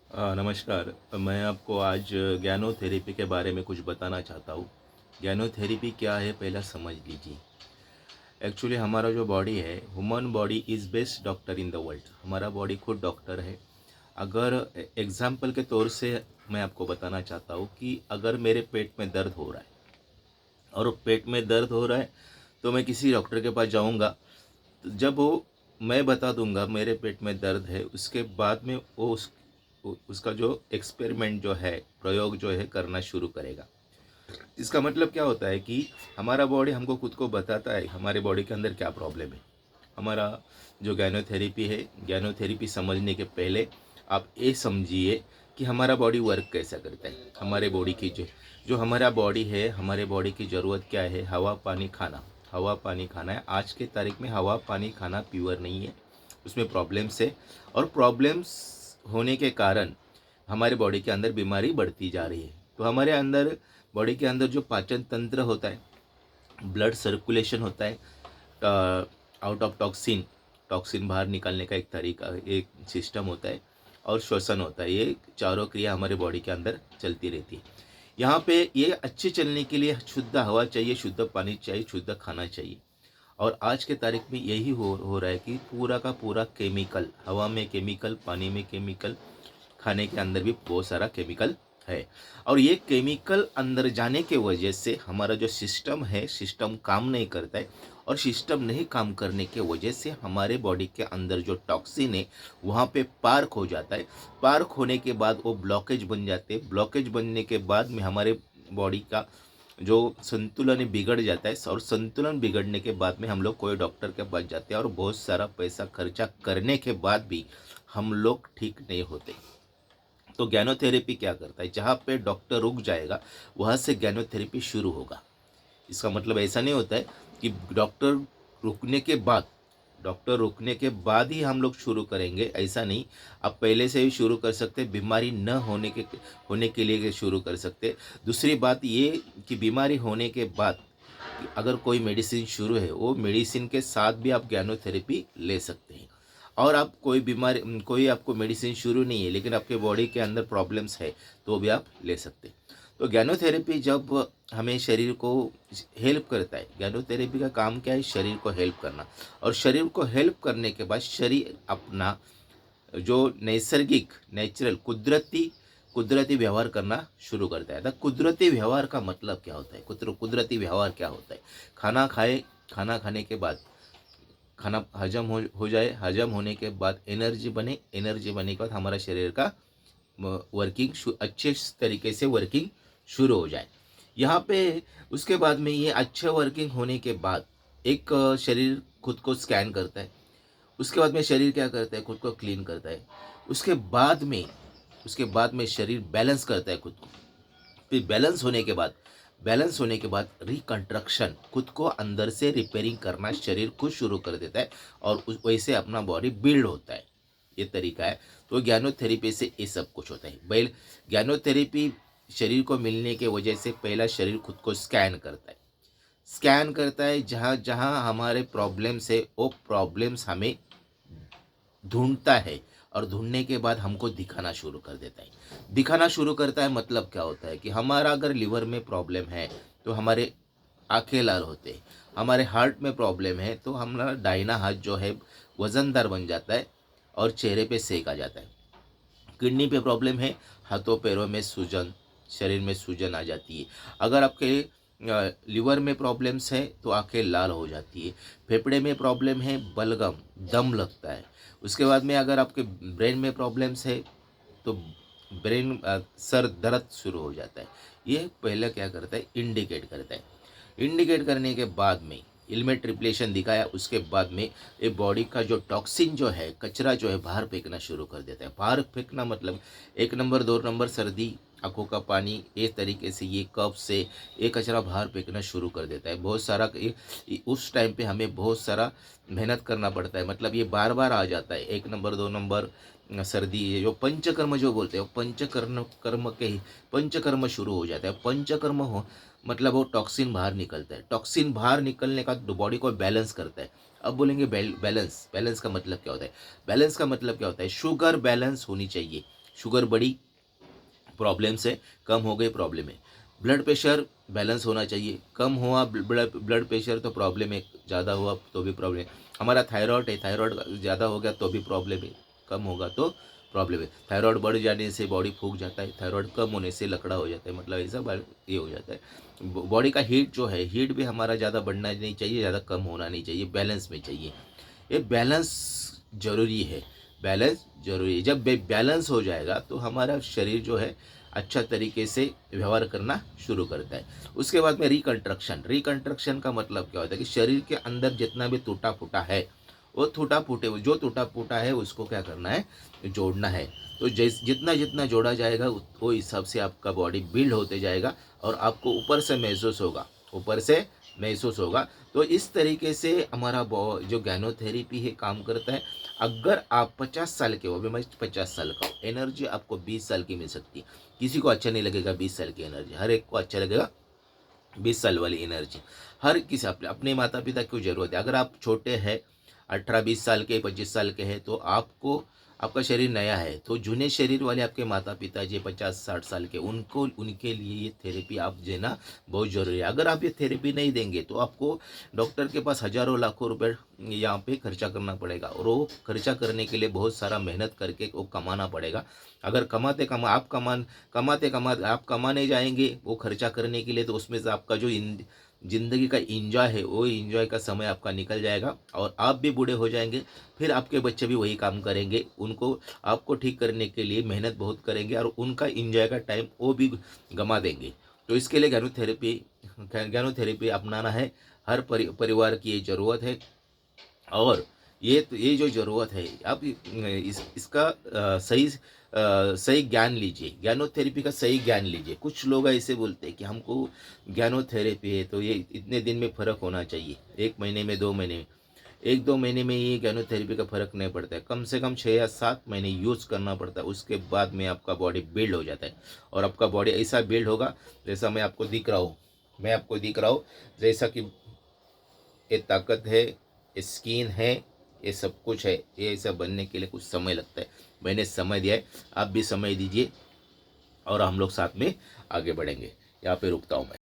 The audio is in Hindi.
नमस्कार। मैं आपको आज ज्ञानोथेरेपी के बारे में कुछ बताना चाहता हूँ। ज्ञानोथेरेपी क्या है पहला समझ लीजिए। एक्चुअली हमारा जो बॉडी है, human body is best doctor in the world. हमारा बॉडी खुद डॉक्टर है। अगर एग्जाम्पल के तौर से मैं आपको बताना चाहता हूँ कि अगर मेरे पेट में दर्द हो रहा है और पेट में दर्द हो रहा है तो मैं किसी डॉक्टर के पास जाऊँगा। तो जब वो मैं बता दूंगा मेरे पेट में दर्द है, उसके बाद में वो उसका जो एक्सपेरिमेंट जो है, प्रयोग जो है करना शुरू करेगा। इसका मतलब क्या होता है कि हमारा बॉडी हमको खुद को बताता है हमारे बॉडी के अंदर क्या प्रॉब्लम है। हमारा जो ज्ञानोथेरेपी है, ज्ञानोथेरेपी समझने के पहले आप ये समझिए कि हमारा बॉडी वर्क कैसा करता है। हमारे बॉडी की जो जो हमारा बॉडी है, हमारे बॉडी की ज़रूरत क्या है? हवा पानी खाना। हवा पानी खाना है। आज के तारीख में हवा पानी खाना प्योर नहीं है, उसमें प्रॉब्लम्स है। और प्रॉब्लम्स होने के कारण हमारे बॉडी के अंदर बीमारी बढ़ती जा रही है। तो हमारे अंदर बॉडी के अंदर जो पाचन तंत्र होता है, ब्लड सर्कुलेशन होता है, आउट ऑफ टॉक्सिन, टॉक्सिन बाहर निकालने का एक तरीका, एक सिस्टम होता है, और श्वसन होता है। ये चारों क्रिया हमारे बॉडी के अंदर चलती रहती है। यहाँ पे ये अच्छे चलने के लिए शुद्ध हवा चाहिए, शुद्ध पानी चाहिए, शुद्ध खाना चाहिए। और आज के तारीख में यही हो रहा है कि पूरा का पूरा केमिकल, हवा में केमिकल, पानी में केमिकल, खाने के अंदर भी बहुत सारा केमिकल है। और ये केमिकल अंदर जाने के वजह से हमारा जो सिस्टम है, सिस्टम काम नहीं करता है। और सिस्टम नहीं काम करने के वजह से हमारे बॉडी के अंदर जो टॉक्सिन है वहाँ पे पार्क हो जाता है। पार्क होने के बाद वो ब्लॉकेज बन जाते हैं। ब्लॉकेज बनने के बाद में हमारे बॉडी का जो संतुलन है बिगड़ जाता है। और संतुलन बिगड़ने के बाद में हम लोग कोई डॉक्टर के पास जाते हैं और बहुत सारा पैसा खर्चा करने के बाद भी हम लोग ठीक नहीं होते। तो ज्ञानोथेरेपी क्या करता है? जहाँ पे डॉक्टर रुक जाएगा वहाँ से ज्ञानोथेरेपी शुरू होगा। इसका मतलब ऐसा नहीं होता है कि रुकने के बाद डॉक्टर रुकने के बाद ही हम लोग शुरू करेंगे, ऐसा नहीं। आप पहले से ही शुरू कर सकते, बीमारी न होने के लिए शुरू कर सकते। दूसरी बात ये कि बीमारी होने के बाद अगर कोई मेडिसिन शुरू है, वो मेडिसिन के साथ भी आप ज्ञानोथेरेपी ले सकते हैं। और आप कोई आपको मेडिसिन शुरू नहीं है लेकिन आपके बॉडी के अंदर प्रॉब्लम्स है, तो भी आप ले सकते हैं। तो ज्ञानोथेरेपी जब हमें शरीर को हेल्प करता है, ज्ञानोथेरेपी का काम क्या है? शरीर को हेल्प करना। और शरीर को हेल्प करने के बाद शरीर अपना जो नैसर्गिक, नेचुरल, कुदरती कुदरती व्यवहार करना शुरू करता है। तो कुदरती व्यवहार का मतलब क्या होता है? कुदरती व्यवहार क्या होता है? खाना खाए, खाना खाने के बाद खाना हजम हो जाए, हजम होने के बाद एनर्जी बने, एनर्जी बनने के बाद हमारा शरीर का वर्किंग अच्छे तरीके से वर्किंग शुरू हो जाए। यहाँ पे उसके बाद में ये अच्छे वर्किंग होने के बाद एक शरीर खुद को स्कैन करता है। उसके बाद में शरीर क्या करता है? खुद को क्लीन करता है। उसके बाद में उसके बाद में शरीर बैलेंस करता है खुद को। फिर बैलेंस होने के बाद रिकंस्ट्रक्शन, खुद को अंदर से रिपेयरिंग करना शरीर खुद शुरू कर देता है। और वैसे अपना बॉडी बिल्ड होता है। ये तरीका है। तो ज्ञानोथेरेपी से ये सब कुछ होता है। ज्ञानोथेरेपी शरीर को मिलने के वजह से पहला शरीर खुद को स्कैन करता है। जहाँ जहाँ हमारे प्रॉब्लम्स है वो प्रॉब्लम्स हमें ढूंढता है। और ढूंढने के बाद हमको दिखाना शुरू कर देता है। दिखाना शुरू करता है मतलब क्या होता है कि हमारा अगर लिवर में प्रॉब्लम है तो हमारे आंखें लाल होते हैं। हमारे हार्ट में प्रॉब्लम है तो हमारा दाहिना हाथ जो है वजनदार बन जाता है और चेहरे पे सेक आ जाता है। किडनी पे प्रॉब्लम है, हाथों पैरों में सूजन, शरीर में सूजन आ जाती है। अगर आपके लिवर में प्रॉब्लम्स है तो आंखें लाल हो जाती है। फेफड़े में प्रॉब्लम है, बलगम, दम लगता है। उसके बाद में अगर आपके ब्रेन में प्रॉब्लम्स है तो सर दर्द शुरू हो जाता है। ये पहले क्या करता है? इंडिकेट करता है। इंडिकेट करने के बाद में इलमेट रिप्लेशन दिखाया, उसके बाद में ये बॉडी का जो टॉक्सिन जो है, कचरा जो है बाहर फेंकना शुरू कर देता है। बाहर फेंकना मतलब 1 नंबर 2 नंबर सर्दी, आंखों का पानी, इस तरीके से ये कफ से ये कचरा बाहर फेंकना शुरू कर देता है। बहुत सारा उस टाइम पे हमें बहुत सारा मेहनत करना पड़ता है। मतलब ये बार बार आ जाता है। 1 नंबर 2 नंबर सर्दी, ये जो पंचकर्म जो बोलते हैं, वो पंचकर्म शुरू हो जाता है। पंचकर्म हो मतलब वो टॉक्सिन बाहर निकलता है। टॉक्सिन बाहर निकलने का बॉडी को बैलेंस करता है। अब बोलेंगे बैलेंस का मतलब क्या होता है? बैलेंस का मतलब क्या होता है? शुगर बैलेंस होनी चाहिए। शुगर बढ़ी, प्रॉब्लम से कम हो गई, प्रॉब्लम है। ब्लड प्रेशर बैलेंस होना चाहिए, कम हुआ ब्लड प्रेशर तो प्रॉब्लम है, ज़्यादा हुआ तो भी प्रॉब्लम है। हमारा थायराइड है, थायराइड ज़्यादा हो गया तो भी प्रॉब्लम है, कम होगा तो प्रॉब्लम है। थायराइड बढ़ जाने से बॉडी फूक जाता है, थायराइड कम होने से लकड़ा हो जाता है, मतलब ऐसा ये हो जाता है। बॉडी का हीट जो है, हीट भी हमारा ज़्यादा बढ़ना नहीं चाहिए, ज़्यादा कम होना नहीं चाहिए, बैलेंस में चाहिए। ये बैलेंस ज़रूरी है, बैलेंस ज़रूरी है। जब बैलेंस हो जाएगा तो हमारा शरीर जो है अच्छा तरीके से व्यवहार करना शुरू करता है। उसके बाद में रिकंस्ट्रक्शन का मतलब क्या होता है कि शरीर के अंदर जितना भी टूटा फूटा है, वो जो टूटा फूटा है उसको क्या करना है, जोड़ना है। तो जितना जितना जोड़ा जाएगा वो हिसाब से आपका बॉडी बिल्ड होते जाएगा और आपको ऊपर से महसूस होगा। तो इस तरीके से हमारा जो गैनोथेरेपी है काम करता है। अगर आप 50 साल के हो, अभी मैं 50 साल का हूँ, एनर्जी आपको 20 साल की मिल सकती है। किसी को अच्छा नहीं लगेगा 20 साल की एनर्जी, हर एक को अच्छा लगेगा 20 साल वाली एनर्जी। हर किसी अपने माता पिता की ज़रूरत है। अगर आप छोटे हैं, 18-20 साल के, 25 साल के हैं, तो आपको आपका शरीर नया है, तो जूने शरीर वाले आपके माता पिता जो 50-60 साल के, उनके लिए ये थेरेपी आप देना बहुत ज़रूरी है। अगर आप ये थेरेपी नहीं देंगे तो आपको डॉक्टर के पास हज़ारों लाखों रुपए यहाँ पे खर्चा करना पड़ेगा, और वो खर्चा करने के लिए बहुत सारा मेहनत करके वो कमाना पड़ेगा। अगर कमाते आप कमाने जाएंगे वो खर्चा करने के लिए, तो उसमें से आपका जो ज़िंदगी का इंजॉय है, वो इंजॉय का समय आपका निकल जाएगा और आप भी बूढ़े हो जाएंगे। फिर आपके बच्चे भी वही काम करेंगे, उनको आपको ठीक करने के लिए मेहनत बहुत करेंगे और उनका इंजॉय का टाइम वो भी गंवा देंगे। तो इसके लिए गैनोथेरेपी अपनाना है, हर परिवार की ये ज़रूरत है। और ये जो ज़रूरत है, आप इसका सही ज्ञान लीजिए, ज्ञानोथेरेपी का सही ज्ञान लीजिए। कुछ लोग ऐसे बोलते हैं कि हमको ज्ञानोथेरेपी है तो ये इतने दिन में फ़र्क होना चाहिए, 1 महीने में, 2 महीने में। 1-2 महीने में ये ज्ञानोथेरेपी का फ़र्क नहीं पड़ता है, कम से कम 6 या 7 महीने यूज़ करना पड़ता है। उसके बाद में आपका बॉडी बिल्ड हो जाता है, और आपका बॉडी ऐसा बिल्ड होगा जैसा मैं आपको दिख रहा हूँ, जैसा कि ये ताकत है, ये स्किन है, ये सब कुछ है। ये सब बनने के लिए कुछ समय लगता है, मैंने समय दिया है, आप भी समय दीजिए और हम लोग साथ में आगे बढ़ेंगे। यहाँ पे रुकता हूँ मैं।